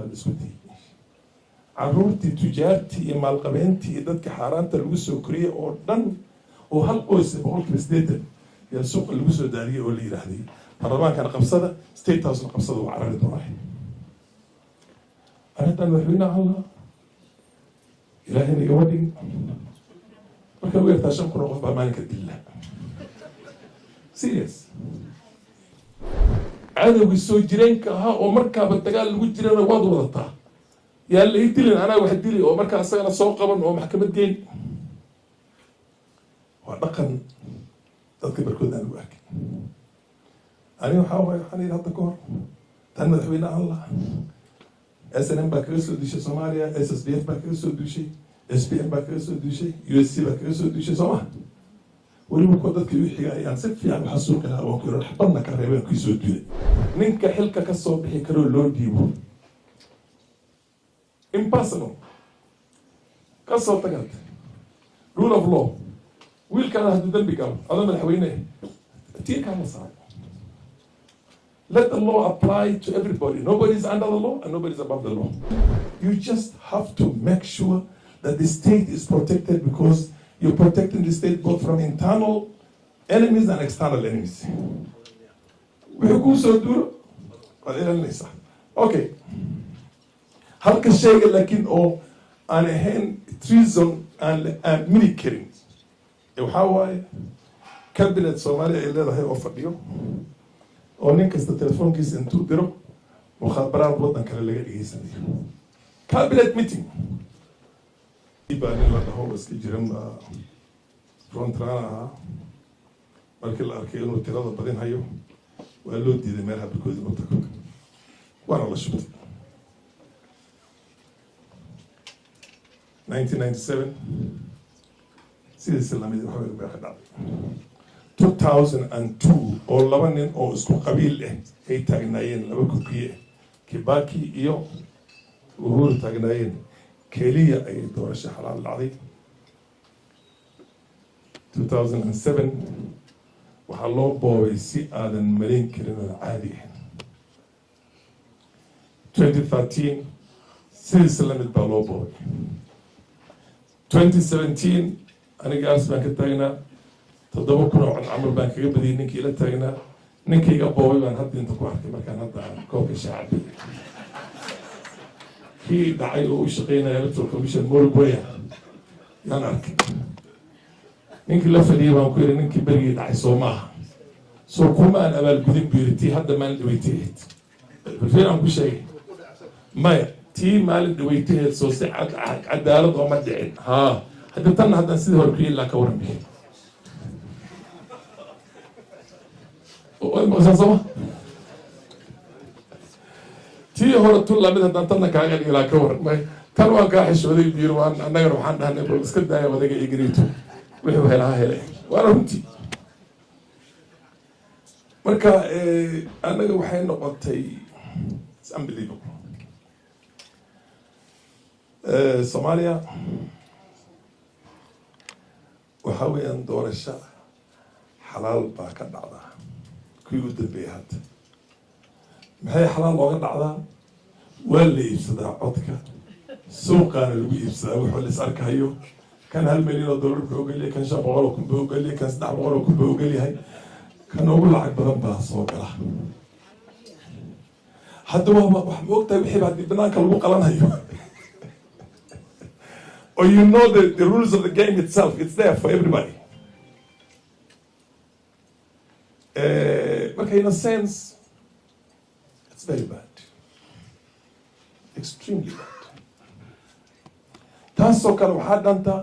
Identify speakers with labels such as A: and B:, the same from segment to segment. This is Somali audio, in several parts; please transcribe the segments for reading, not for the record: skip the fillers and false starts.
A: الاسودي عرورتي تجارتي مالقبينتي ددك حارانتا لوgu soo koriyay oo dhan oo hal qoys boqolkiiba 80 ya suuq lagu soo daariyay oo la yiraahday barlamaanka qabsada state house qabsada oo carari doonay arintan waxayna Allah ilaahay iga wadin marka weerta shan kun qof baa maalinka dilaa serious cadawgii soo jireenka ahaa oo markaaba dagaal lagu jirana waad wadataa yaa la ii dilin anaa wax dili oo markaa asagana soo qaban oo maxkamad geyn waa dhaqan dadka barkood aan ugu arkay ani waxaa waaye waxaan yidhi hadda ka hor tan madaxweyne Allah SNM baa kaga soo duushay Soomaaliya SSDF baa kaga soo duushay SPM baa kaga soo duushay USC baa kaga soo duushay Soomaa weliba ko dadka u xiga ayaan si fiican waxa soo kala oo ku raxbadna ka reebeen ku soo duulay ninka xilka ka soo bixi karo loo dhiibo impossible قصة تقعد rule of law ويل كان هذا ذنبي قال هذا مدحوينه تيك كان صعب let the law apply to everybody nobody is under the law and nobody is above the law you just have to make sure that the state is protected because you're protecting the state both from internal enemies and external enemies ويكون سودور قال ليس okay halka shayga laakiin oo aan ahayn treason and military waxa waaye cabinet Soomaaliya ay leedahay oo fadhiyo oo nin kasta telefoonkiisa intuu diro mukhaabaraad wadan kale laga dhigaysanayo cabinet meeting ibaan la dhaho iska jiran front runner markii la arkay inuu tirada badin hayo waa loo diiday meel habkoodii u tago waana la shubtay 1997 sidii lamid waxa weeye baa dhacday 2002 oo laba nin oo isku qabiil ah ay taagnaayeen laba kukiye Kibaki iyo Uhuru taagnaayeen kaliya ay doorasho xalaal dhacday 2007 waxa loo boobay si aadan marin karin oo caadi ah 2013 sidii lamid baa loo boobay 2017 aniga asbaan ka taagnaa 7,000 oo camal baan kaga badiyay ninkii la taagnaa ninkayga boobay baan hadda inta ku arkay markaan hadda koobka shacabka kii dhacay oo u shaqeynaya electoral commission Morugwaya yaan arkay ninkii la fadhiyay baan ku yiri ninkii berigii dhacay soo maaha soo kuma aan abaalgudin biirtii hadda maalin dhaweyteed fiican ku sheegay maya tii maalin dhaweyteed soo si cadaalad oo ma dhicin haa hadda tan haddan sidii hore kii la ka warmay oo ma soo tii hore tul lamid haddan tan kaaga ilaa ka warmay tan waan ka xishooday biir waan anaga waxaan dhahnay bal iska daaya wadaga igriito wuxuu helay waa runtii marka anaga waxay noqotay unbelievable Soomaaliya waxa weeyaan doorasho xalaal baa ka dhacda kii u dambeeyay hadda maxay xalaal looga dhacdaa waa la iibsadaa codka suuqaana lagu iibsadaa wuxuu la is arkayo kan $1 milyan oo dollar buu ogolyahay kan 500 kun buu ogolyahay kan 700 kun buu ogolyahay kan ugu lacag badan baa soo gala hadda wax ma ogtahay wixii baa banaanka lagu qalanayo or you know the rules of the game itself, it's there for everybody. But in a sense, it's very bad. Extremely bad. Taasoo kale waxaa dhanta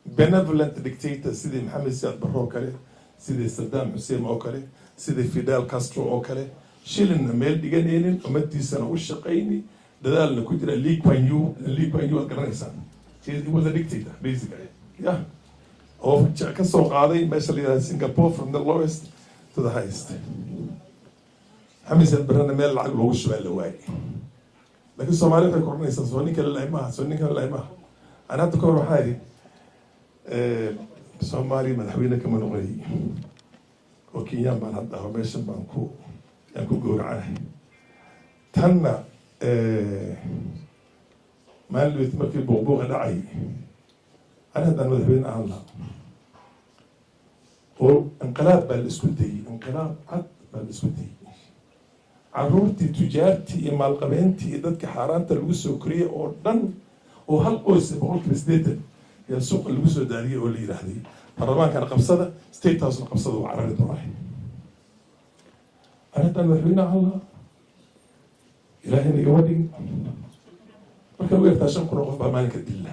A: benevolent dictator sidii Maxamed Siyaad Barre oo kale, sidii Saddam Hussein oo kale, sidii Fidel Castro oo kale, shilina meel dhiganaynin ummadiisana u shaqayni dadaalna ku jira Lee Kuan Yew aad garanaysaan. He was a dictator, basically. Yeah. Or so basically Singapore from the lowest to the highest. Hamis and Brana Mel like Rosh away. Like Somalia coronation, Sonica Lima, Sonica Lima. And at the Koro High Somali Madhawina Kamanori. Okiyaman had the Homation Banku and Kugura. Tanna مالويت مركي بوغبوغ دعي أنا هذا المذهبين الله وانقلاب بالإسكوتي انقلاب عد بالإسكوتي عرورتي تجارتي مالقبينتي ضدك حارانتا لوسو كريه أو دن وهالقوس بقول كريستيتن هي السوق اللوسو دارية أو اللي راح دي الرمان كان قبصده ستيت هاوس قبصده وعرارة وراحي أنا هذا المذهبين الله إلهي نجودي marka lagu yartaa 5 kun oo qof baa maalinka dilla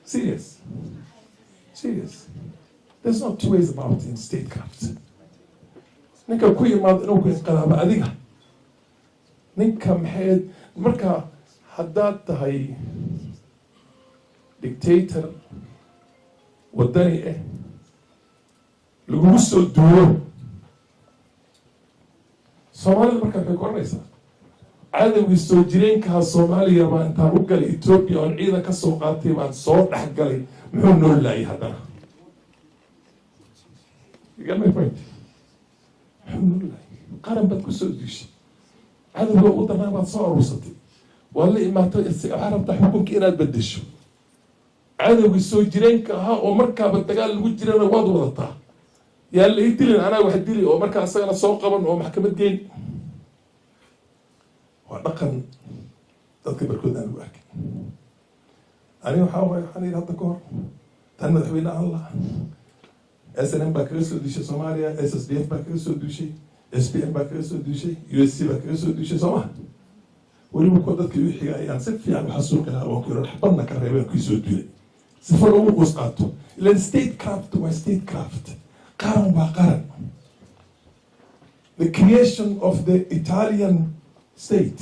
A: serious there's not two ways about in statecraft ninka ku yimaado inuu ku inqalaabo adiga ninka maxay marka haddaad tahay dictator wadani lagu soo duulo Soomaalida marka waxay koranaysaa cadawgii soo jireenkaha Soomaaliya baa intaan u galay Ethiopia oo ciidan ka soo qaatay baan soo dhex galay muxuu noo laayay haddana igama point qaran bad ku soo dishay cadawga u danaa baad soo aruursatay walla imaato carabta xukunka inaad bedesho cadawgii soo jireenka ahaa oo markaaba dagaal lagu jirana waad wadataa yaa la idilin anaa wax dili oo markaa asagana soo qaban oo maxkamad geyn ودقن تذكر كذا نبأك أنا وحاول أنا هذا كور تنمد حبينا الله SNM باكرسو دوشي سوماليا SSDF باكرسو دوشي SPM باكرسو دوشي USC باكرسو دوشي سوما ولي مقدرة كيو حاجة يعني سف يعني حسوك لها وكيرو حبنا كريبان كيسو دولي سفر أول قصقاته لأن state craft و state craft قارن باقارن the creation of the Italian state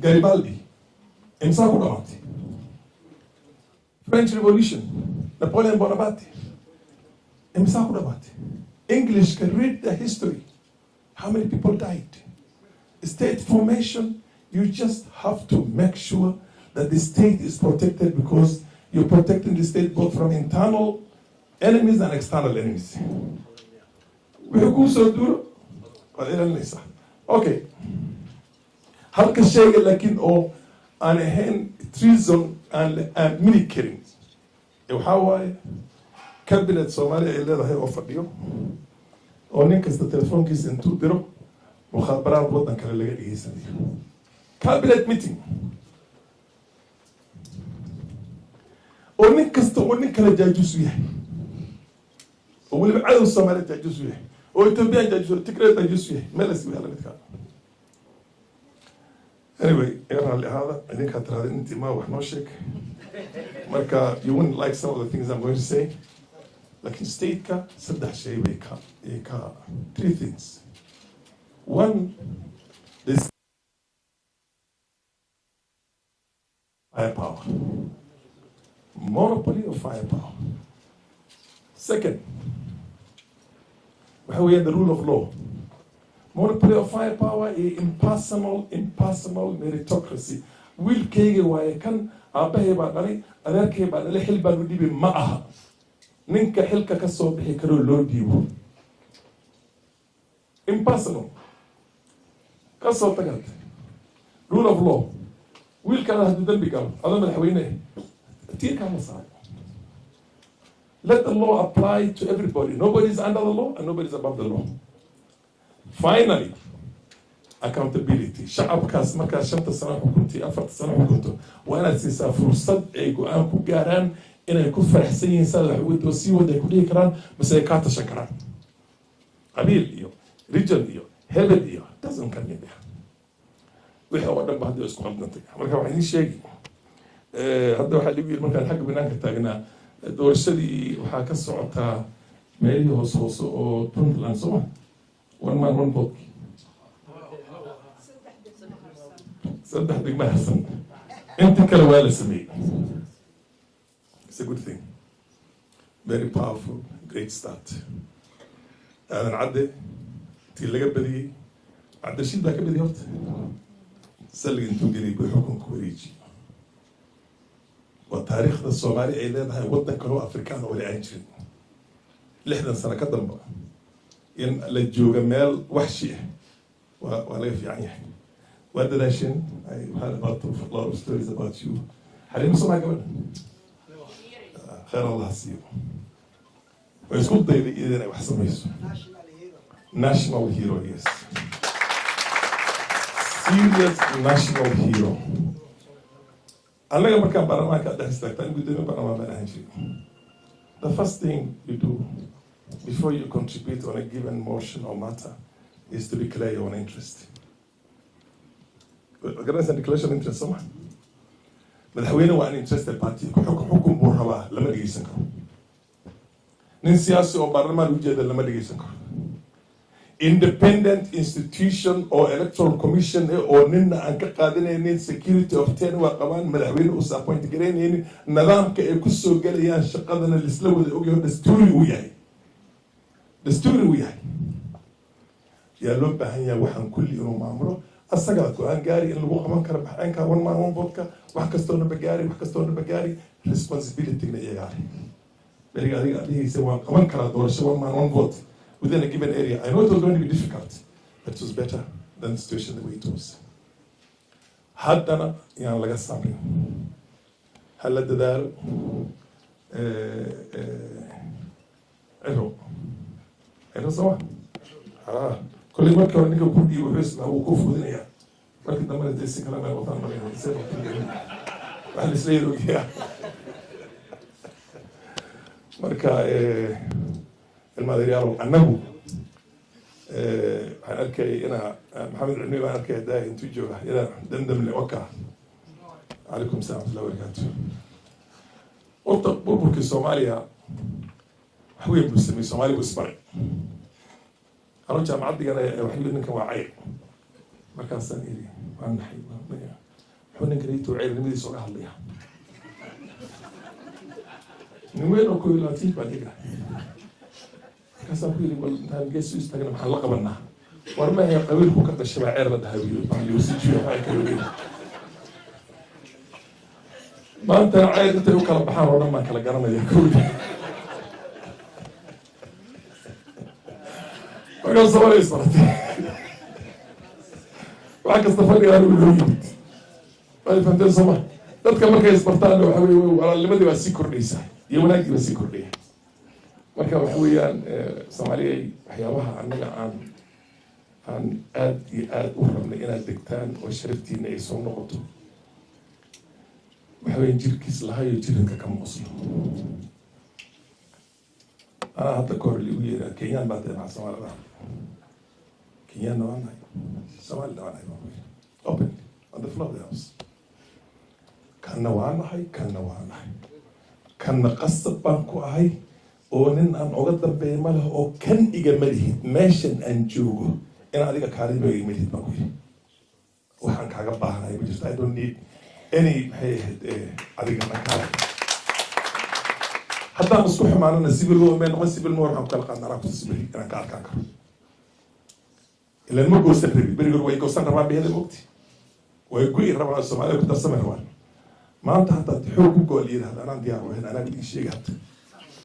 A: Garibaldi امساكوا دماتي French Revolution Napoleon Bonaparte امساكوا دماتي English can read the history how many people died state formation you just have to make sure that the state is protected because you're protecting the state both from internal enemies and external enemies ويكون سودور وإلى النساء okay halka shayga laakiin oo aan ahayn treason and mini killing waxaa waaye cabinet Soomaaliya ay leedahay oo fadhiyo oo nin kasta telefoonkiisa intuu diro mukhaabaraad waddan kale laga dhigeysanayo cabinet meeting oo nin kasta oo nin kale jaajuus yahay oo weliba cadow Soomaaliya jaajuus yahay oo Ethiopian jaajuus Tigray jaajuus yahay meelas wiil la midka anyway هذا I think هذا أنت ما وحنوشك مركا you wouldn't like some of the things I'm going to say لكن state كا صدق شيء بيكا three things one this firepower monopoly of firepower second وهو the rule of law monopoly of firepower is impersonal meritocracy wiilkayga waaye kan aabbahay baa dhalay adeerkay baa dhalay xil baan u dhibi ma aha ninka xilka ka soo bixi karoo loo dhiibo impersonal ka soo tagad rule of law wiilkaada hadduu dambi galo adoo madaxweyne tiirkaa la saaray let the law apply to everybody nobody is under the law and nobody is above the law finally accountability shacabkaas markaas 5 sano xukuntii 4 sano xukunto waa inaad siisaa fursad ay go'aan ku gaaraan inay ku faraxsan yihiin sida xuquuqdooda sii wada ku dhigi karaan mise ay ka tashan karaan qabiil iyo region iyo hebel iyo doesn't come in there wixii oo dhan baad isku qaldantay marka waxaan idin sheegi hadda waxa lagu yiri markaan xagga banaanka taagnaa doorashadii waxaa ka socotaa meelihii hoos oo Puntland soo one man one vote صدق ما حسن انت كلا ولا سمي it's a good thing very powerful great start انا نعدي تلقى بدي عدى شيء ذاك بدي هرت سلق انتو قريب بحكم كوريجي وتاريخ الصومالي ايلان هاي ودن كانوا افريكان ولا انجل لحدا سنه قدم بقى ين لجوجا ميل وحشي ولا في يعني What did I share? I heard about a lot of stories about you. حليم سمع كمان. خير الله يسير. ويسكت ضيدي إذا وحسن ميسو. National hero, yes. Serious national hero. Allah markaan baarlamaanka aad dhex istaagtaan gudoomiye baarlamaan baan ahaan jiray. The first thing you do before you contribute on a given motion or matter is to declare your own interest. Organizing declaration of interest, soma. Madaxweyne waa an interested party. Xukun buu rabaa lama dhegeysan karo. Nin siyaasi oo baarlamaan u jeeda lama dhegeysan karo. Independent institution or electoral commission or ninna aan ka qaadanaynin security of ten waa qabaan madaxweyne us appoint gareynaynin nidaamka ay ku soo galayaan shaqadana lisla wada ogyahay dastuuri uu yahay yaa loo baahan yahay waxaan kulli inuu maamulo asagaa go-aan gaari in lagu qaban karo baxaanka one man one vote-ka wax kastoona bagaari responsibility-na iyagaari beriga adiga adhihaysa waan qaban karaa doorasho one man one vote within a given area. I know it was going to be difficult, but it was better than the situation the way it was. Haddana yaan laga samrin. Hala dadaalo. Ero sama. Kulli marka hore ninka kudii wuxuu isla uu ku fudinaya. Markii dambe inta si kala meel wadan maray isagoo wax la isla yiroogiya. Marka المادريال أنه هنركي أنا محمد العنوي هنركي ده ينتجوا إلى دمدم لوكا عليكم السلام ورحمة الله وبركاته. قلت بربك الصوماليا حوي مسلمي صومالي وإسباني. أرجع معدي أنا وحيد إنك وعير مكان سنيري وأنا حي حون كريت وعير نمدي صلاح الله. نوين أكو لطيف بعدين. كسب كذي بقول نحن جالس يستعجل محلقة منها ورما هي قبيل بكرة الشباعير لدهاوي يوسف شو هاي كذي ما أنت عايز أنت يوكل بحار ولا ما كلا جرنا يكون وقال صواري صارت وعك استفاد قالوا له ما فهمت سما لا تكمل كيس برتان وحوي وعلى اللي ما دي بس كورنيسا يومناك بس كورنيسا marka waxa weeyaan Soomaaliya waxyaabaha anaga aan aad iyo aad u rabnay inaad degtaan oo sharaftiina ay soo noqoto waxa weeyaan jirkiis lahayo jirinka ka muuqsano hadda kor li u yeeraa Kenyan baa tahay Soomaalida Kenyan waa nahay Soomaalida waa nahay open on the floor of the house kana waa nahay kana qasab baan ku ahay oo nin aan uga dambeeyay ma laha oo kan iga malihid meeshan aan joogo in adiga kaariba iga malihid baan ku yiri waxaan kaaga baahanahay ma jirto I don't need any adiga makaara haddaan isku xumaanana civil war ma noqon civil war waxaan kala qaadnaa ku civil inaan ka arkaan karo ilaa ma goosan rabi berigood way goosan rabaan beeda mogti way ku rabaan Soomaaliya ku darsamay rabaan maanta hadda xoog ku gool yiraahdo anaan diyaar u ahay anaa idin sheegay